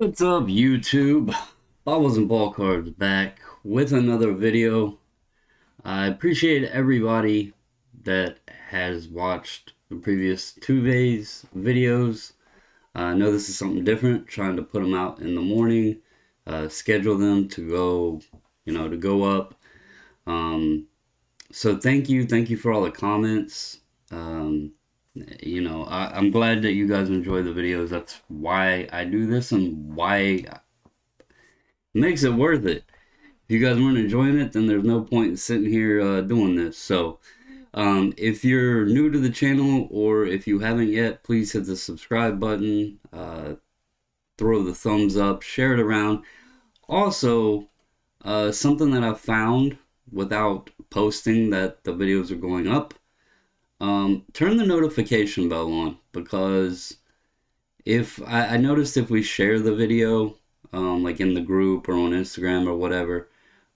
What's up, YouTube? Bobbles and Ball Cards back with another video. I appreciate everybody that has watched the previous 2 days videos. I know this is something different, trying to put them out in the morning, schedule them to go, to go up. Um, so thank you for all the comments. Um, I'm glad that you guys enjoy the videos. That's why I do this and why makes it worth it. If you guys weren't enjoying it, then there's no point in sitting here doing this. So, if you're new to the channel or if you haven't yet, please hit the subscribe button, throw the thumbs up, share it around. Also, something that I've found without posting that the videos are going up, turn the notification bell on, because if I noticed if we share the video, like in the group or on Instagram or whatever,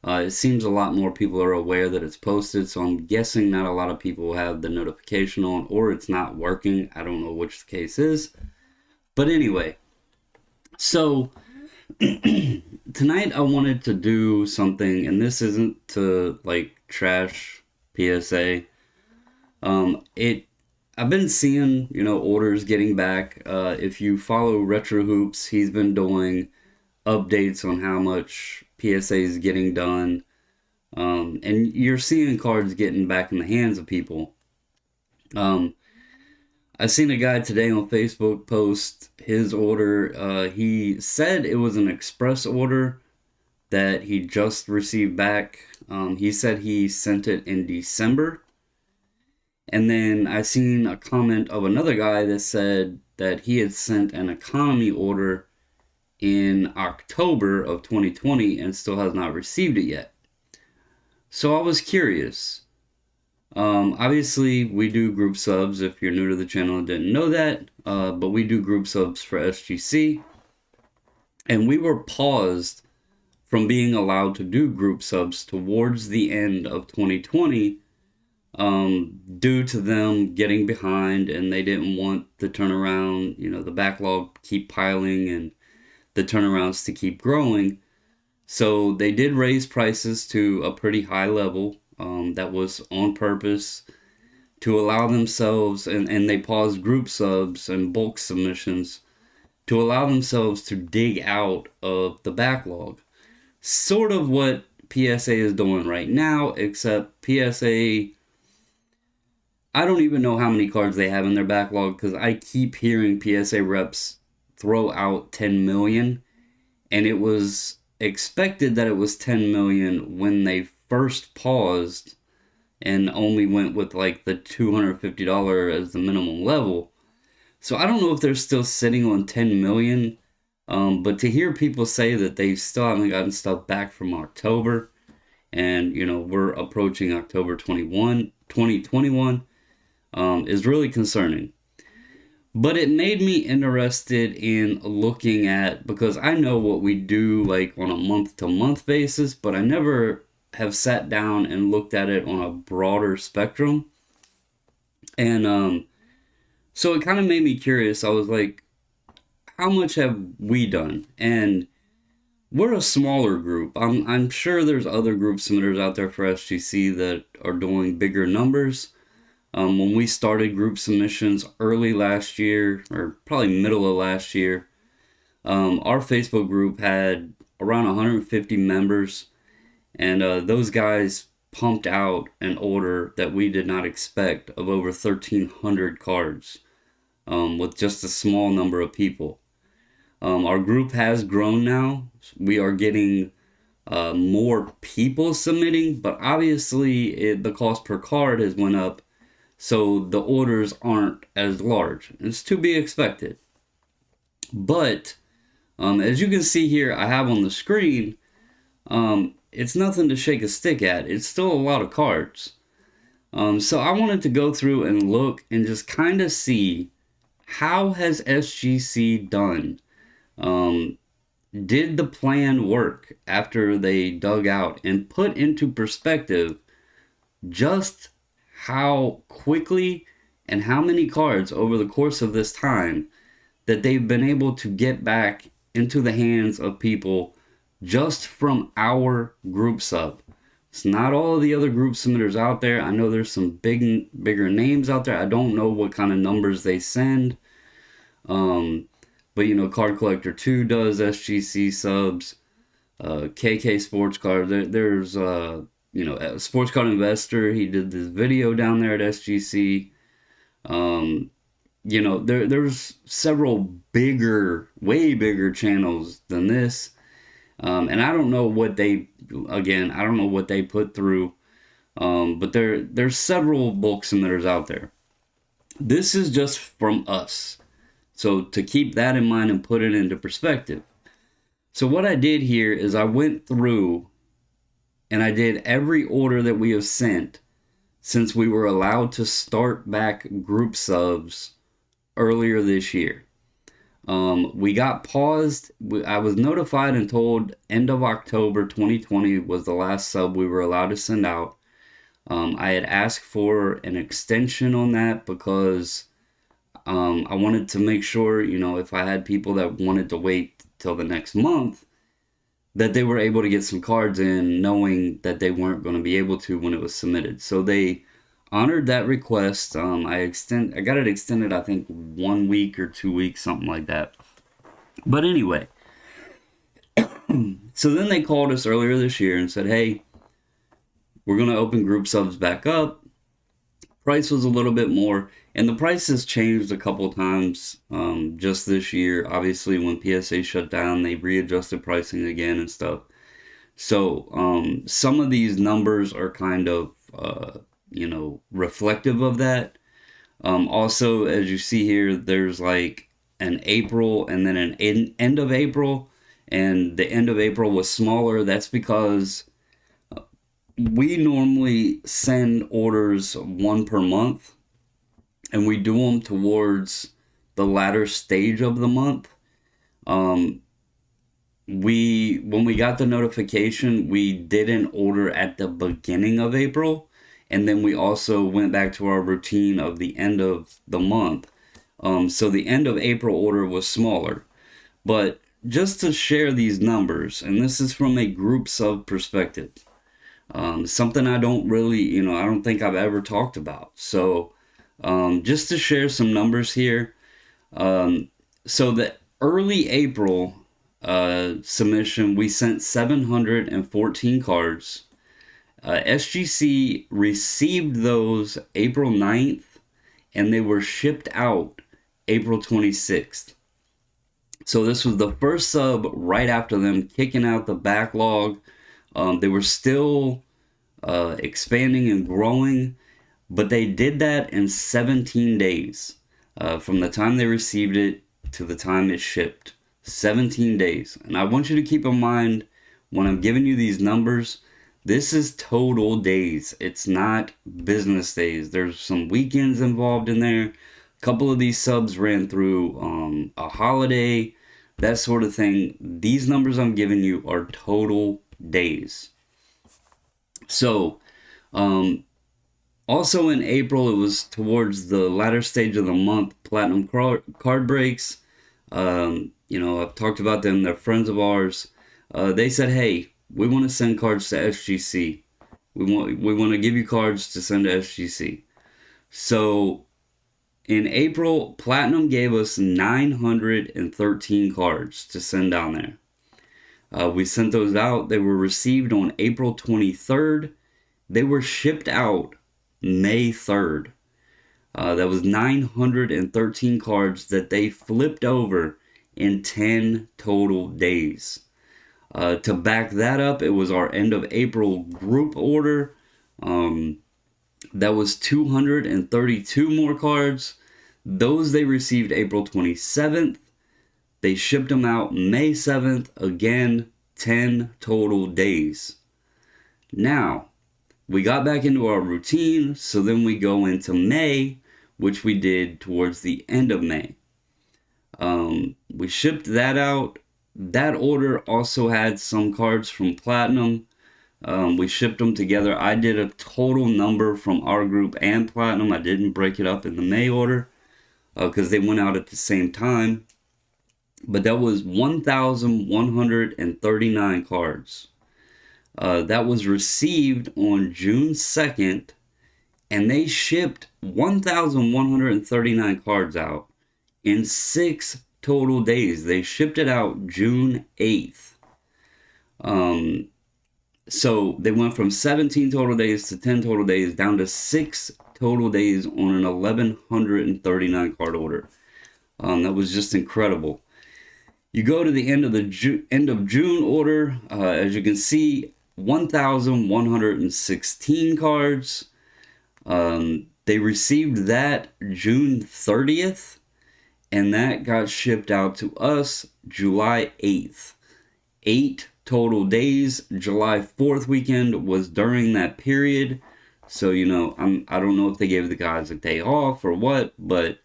it seems a lot more people are aware that it's posted. So I'm guessing not a lot of people have the notification on, or it's not working. I don't know which the case is. But anyway, so tonight I wanted to do something, and this isn't to like trash PSA. It I've been seeing, orders getting back. If you follow Retro Hoops, he's been doing updates on how much PSA is getting done. And you're seeing cards getting back in the hands of people. Um, I seen a guy today on Facebook post his order. He said it was an express order that he just received back. He said he sent it in December. And then I seen a comment of another guy that said that he had sent an economy order in October of 2020 and still has not received it yet. So I was curious. Obviously, we do group subs. If you're new to the channel and didn't know that, but we do group subs for SGC. And we were paused from being allowed to do group subs towards the end of 2020, due to them getting behind, and they didn't want the turnaround, the backlog keep piling and the turnarounds to keep growing. So they did raise prices to a pretty high level. That was on purpose to allow themselves, and they paused group subs and bulk submissions to allow themselves to dig out of the backlog. Sort of what PSA is doing right now, except PSA, I don't even know how many cards they have in their backlog, because I keep hearing PSA reps throw out 10 million, and it was expected that it was 10 million when they first paused and only went with like the $250 as the minimum level. So I don't know if they're still sitting on 10 million, but to hear people say that they still haven't gotten stuff back from October, and we're approaching October 2021, is really concerning. But it made me interested in looking at, because I know what we do like on a month to month basis, but I never have sat down and looked at it on a broader spectrum. And so it kind of made me curious. I was like, how much have we done? And we're a smaller group. I'm sure there's other group submitters out there for SGC that are doing bigger numbers. When we started group submissions early last year, or probably middle of last year, our Facebook group had around 150 members, and those guys pumped out an order that we did not expect of over 1,300 cards, with just a small number of people. Our group has grown now. We are getting more people submitting, but obviously the cost per card has went up, so the orders aren't as large. It's to be expected. But as you can see here, I have on the screen, it's nothing to shake a stick at. It's still a lot of cards. So I wanted to go through and look and just kind of see, how has SGC done? Did the plan work after they dug out and put into perspective just how quickly and how many cards over the course of this time that they've been able to get back into the hands of people just from our group sub. It's not all of the other group submitters out there. I know there's some bigger names out there. I don't know what kind of numbers they send. But you know, Card Collector 2 does SGC subs. KK Sports Card. There's you know, Sports Card Investor. He did this video down there at SGC. You know, there's several way bigger channels than this. And I don't know what they, again, I don't know what they put through. But there's several bulk submitters out there. This is just from us. So to keep that in mind and put it into perspective. So what I did here is I went through and I did every order that we have sent since we were allowed to start back group subs earlier this year. We got paused. I was notified and told end of October 2020 was the last sub we were allowed to send out. I had asked for an extension on that because I wanted to make sure, you know, if I had people that wanted to wait till the next month, that they were able to get some cards in knowing that they weren't going to be able to when it was submitted. So they honored that request. I got it extended, I think 1 week or 2 weeks, something like that. But anyway, so then they called us earlier this year and said, hey, we're going to open group subs back up. Price was a little bit more, and the price has changed a couple times just this year. Obviously, when PSA shut down, they readjusted pricing again and stuff. So some of these numbers are kind of, you know, reflective of that. Also, as you see here, there's like an April and then an end of April, and the end of April was smaller. That's because we normally send orders 1 per month, and we do them towards the latter stage of the month. When we got the notification, we did an order at the beginning of April, and then we also went back to our routine of the end of the month. So the end of April order was smaller. But just to share these numbers, and this is from a group sub perspective, something I don't really, you know, I don't think I've ever talked about. So just to share some numbers here. So the early April submission, we sent 714 cards. SGC received those April 9th, and they were shipped out April 26th. So this was the first sub right after them kicking out the backlog. They were still expanding and growing, but they did that in 17 days. From the time they received it to the time it shipped. 17 days. And I want you to keep in mind, when I'm giving you these numbers, this is total days. It's not business days. There's some weekends involved in there. A couple of these subs ran through a holiday, that sort of thing. These numbers I'm giving you are total days. So, also in April, it was towards the latter stage of the month, Platinum Card Breaks. You know, I've talked about them. They're friends of ours. They said, hey, we want to send cards to SGC. We want to give you cards to send to SGC. So in April, Platinum gave us 913 cards to send down there. We sent those out. They were received on April 23rd. They were shipped out May 3rd. That was 913 cards that they flipped over in 10 total days. To back that up, it was our end of April group order. That was 232 more cards. Those they received April 27th. They shipped them out May 7th. Again, 10 total days. Now, we got back into our routine, so then we go into May, which we did towards the end of May. We shipped that out. That order also had some cards from Platinum. We shipped them together. I did a total number from our group and Platinum. I didn't break it up in the May order because they went out at the same time. but that was 1,139 cards. That was received on June 2nd, and they shipped 1,139 cards out in 6 total days. They shipped it out June 8th. So they went from 17 total days to 10 total days down to 6 total days on an 1,139 card order. That was just incredible. You go to the end of June order, as you can see, 1,116 cards. They received that June 30th, and that got shipped out to us July 8th. 8 total days. July 4th weekend was during that period. So, I don't know if they gave the guys a day off or what, but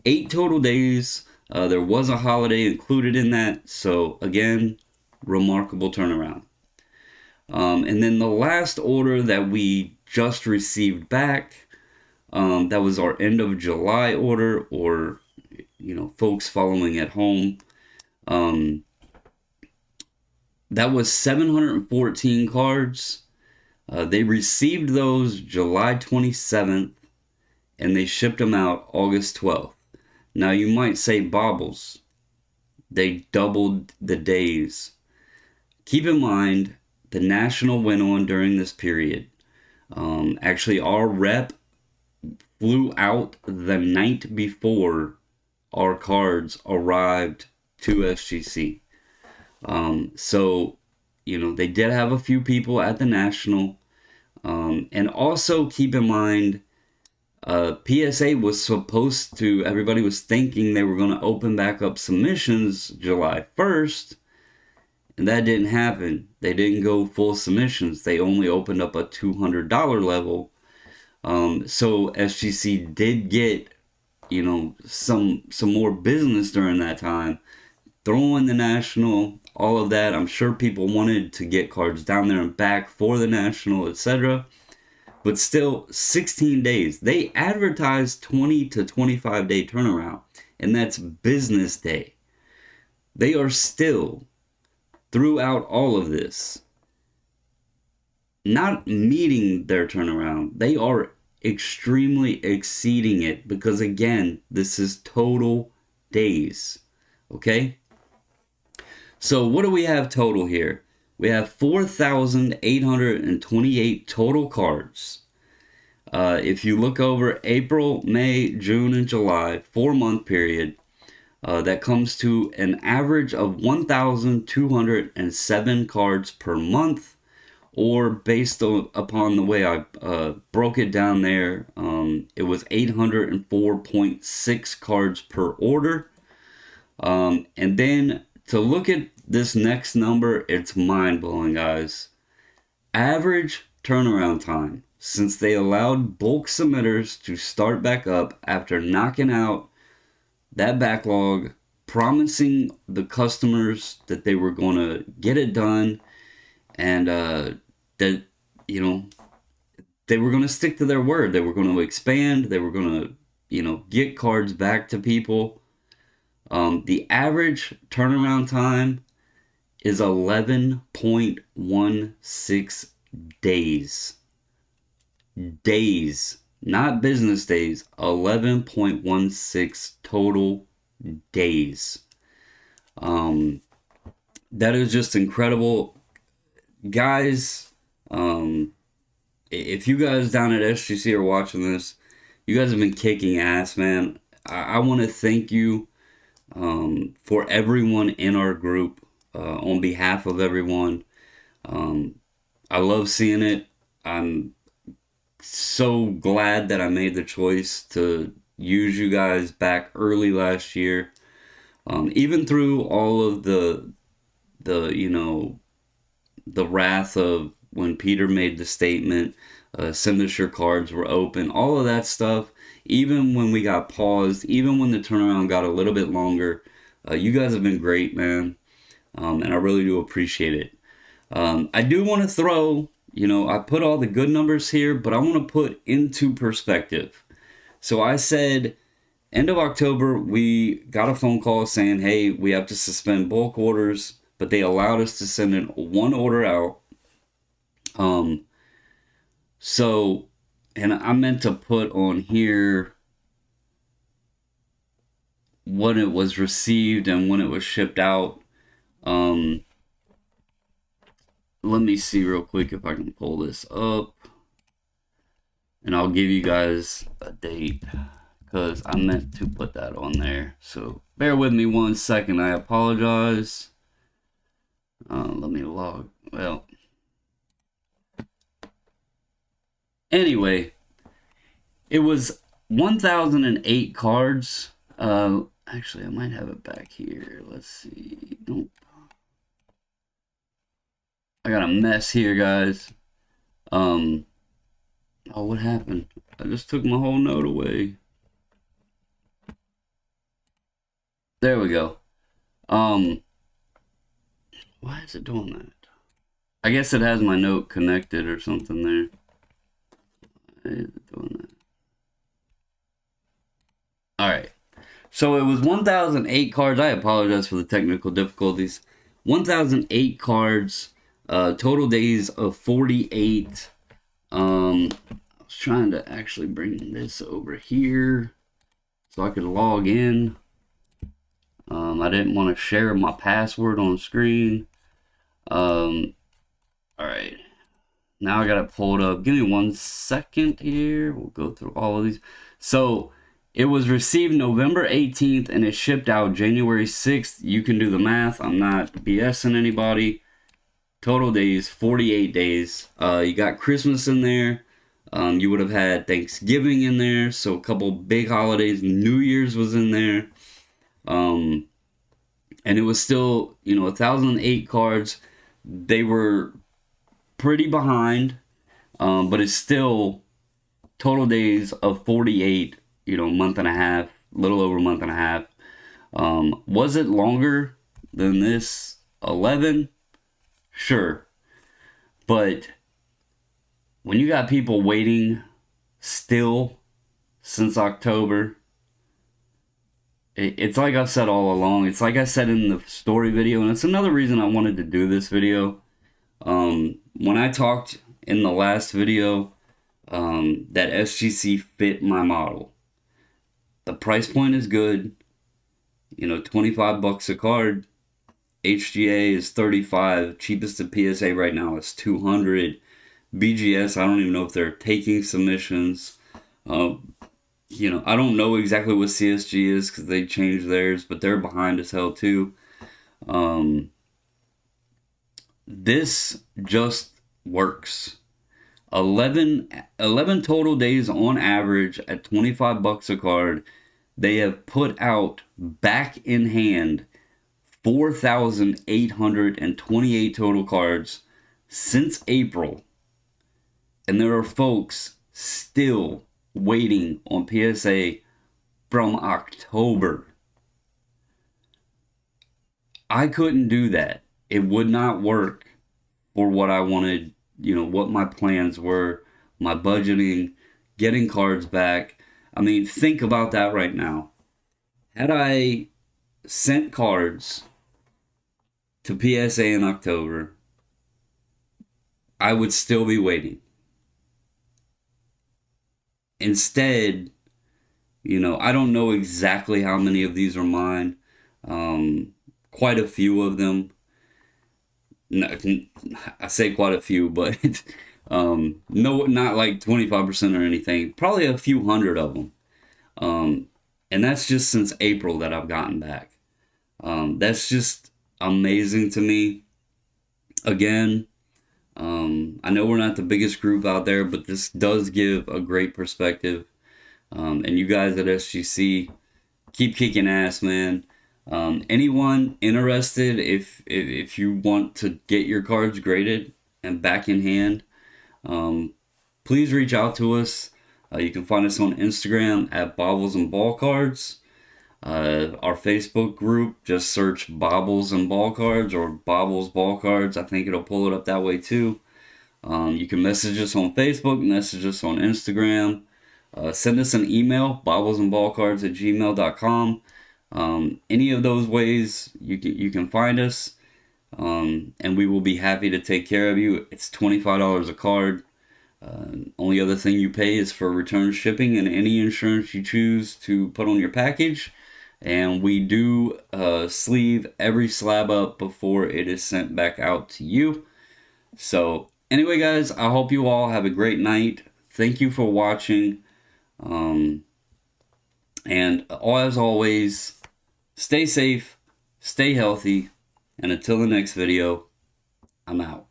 8 total days. There was a holiday included in that. So, again, remarkable turnaround. And then the last order that we just received back, that was our end of July order, or, folks following at home. That was 714 cards. They received those July 27th, and they shipped them out August 12th. Now, you might say, Bobbles, they doubled the days. Keep in mind, the National went on during this period. Actually, our rep flew out the night before our cards arrived to SGC. So, they did have a few people at the National. And also keep in mind, PSA was supposed to, everybody was thinking they were going to open back up submissions July 1st. And that didn't happen. They didn't go full submissions. They only opened up a $200 level. So SGC did get, some more business during that time. Throw in the National, all of that. I'm sure people wanted to get cards down there and back for the National, etc. But still, 16 days. They advertised 20 to 25 day turnaround, and that's business day. They are still, throughout all of this, not meeting their turnaround. They are extremely exceeding it because, again, this is total days. Okay? So what do we have total here? We have 4,828 total cards. If you look over April, May, June, and July, 4-month period, that comes to an average of 1,207 cards per month, or based upon the way I broke it down there, it was 804.6 cards per order. And then to look at this next number, it's mind-blowing, guys. Average turnaround time since they allowed bulk submitters to start back up after knocking out that backlog, promising the customers that they were going to get it done, and that, they were going to stick to their word. They were going to expand. They were going to, get cards back to people. The average turnaround time is 11.16 days. Days, not business days. 11.16 total days. That is just incredible. Guys, if you guys down at SGC are watching this, you guys have been kicking ass, man. I want to thank you for everyone in our group, on behalf of everyone. I love seeing it. I'm so glad that I made the choice to use you guys back early last year. Even through all of the wrath of when Peter made the statement, send us your cards, we're open, all of that stuff. Even when we got paused, even when the turnaround got a little bit longer, you guys have been great, man. And I really do appreciate it. I do want to throw, I put all the good numbers here, but I want to put into perspective. So I said, end of October, we got a phone call saying, hey, we have to suspend bulk orders, but they allowed us to send in one order out. So, and I meant to put on here when it was received and when it was shipped out. Let me see real quick if I can pull this up. And I'll give you guys a date, because I meant to put that on there. So bear with me 1 second. I apologize. Let me log. Well, anyway, it was 1,008 cards. Actually, I might have it back here. Let's see. Nope. I got a mess here, guys. Oh, what happened? I just took my whole note away. There we go. Why is it doing that? I guess it has my note connected or something there. Why is it doing that? Alright. So it was 1,008 cards. I apologize for the technical difficulties. 1,008 cards. Total days of 48. I was trying to actually bring this over here so I could log in. I didn't want to share my password on screen. Alright. Now I got it pulled up. Give me 1 second here. We'll go through all of these. So it was received November 18th and it shipped out January 6th. You can do the math. I'm not BSing anybody. Total days, 48 days. You got Christmas in there. You would have had Thanksgiving in there. So a couple big holidays. New Year's was in there. And it was still, 1,008 cards. They were pretty behind. But it's still total days of 48, month and a half. A little over a month and a half. Was it longer than this 11? Sure. But when you got people waiting still since October, it's like I've said all along. It's like I said in the story video, and it's another reason I wanted to do this video. When I talked in the last video that SGC fit my model. The price point is good. $25 a card. HGA is $35. Cheapest at PSA right now is $200. BGS, I don't even know if they're taking submissions. I don't know exactly what CSG is because they changed theirs, but they're behind as hell too. This just works. 11 total days on average at $25 a card. They have put out back in hand 4,828 total cards since April. And there are folks still waiting on PSA from October. I couldn't do that. It would not work for what I wanted, what my plans were, my budgeting, getting cards back. I mean, think about that right now. Had I sent cards to PSA in October, I would still be waiting. Instead, I don't know exactly how many of these are mine. Quite a few of them. No, I say quite a few, but no, not like 25% or anything. Probably a few hundred of them. And that's just since April that I've gotten back. That's just amazing to me. Again, I know we're not the biggest group out there, but this does give a great perspective. And you guys at SGC, keep kicking ass, man. Anyone interested, if you want to get your cards graded and back in hand, please reach out to us. You can find us on Instagram at Baubles and Ball Cards. Our Facebook group, just search Baubles and Ball Cards or Baubles Ball Cards. I think it'll pull it up that way too. You can message us on Facebook, message us on Instagram. Send us an email, bobblesandballcards@gmail.com. Any of those ways you can find us, and we will be happy to take care of you. It's $25 a card. Only other thing you pay is for return shipping and any insurance you choose to put on your package. And we do sleeve every slab up before it is sent back out to you. So anyway, guys, I hope you all have a great night. Thank you for watching. And as always, stay safe, stay healthy, and until the next video, I'm out.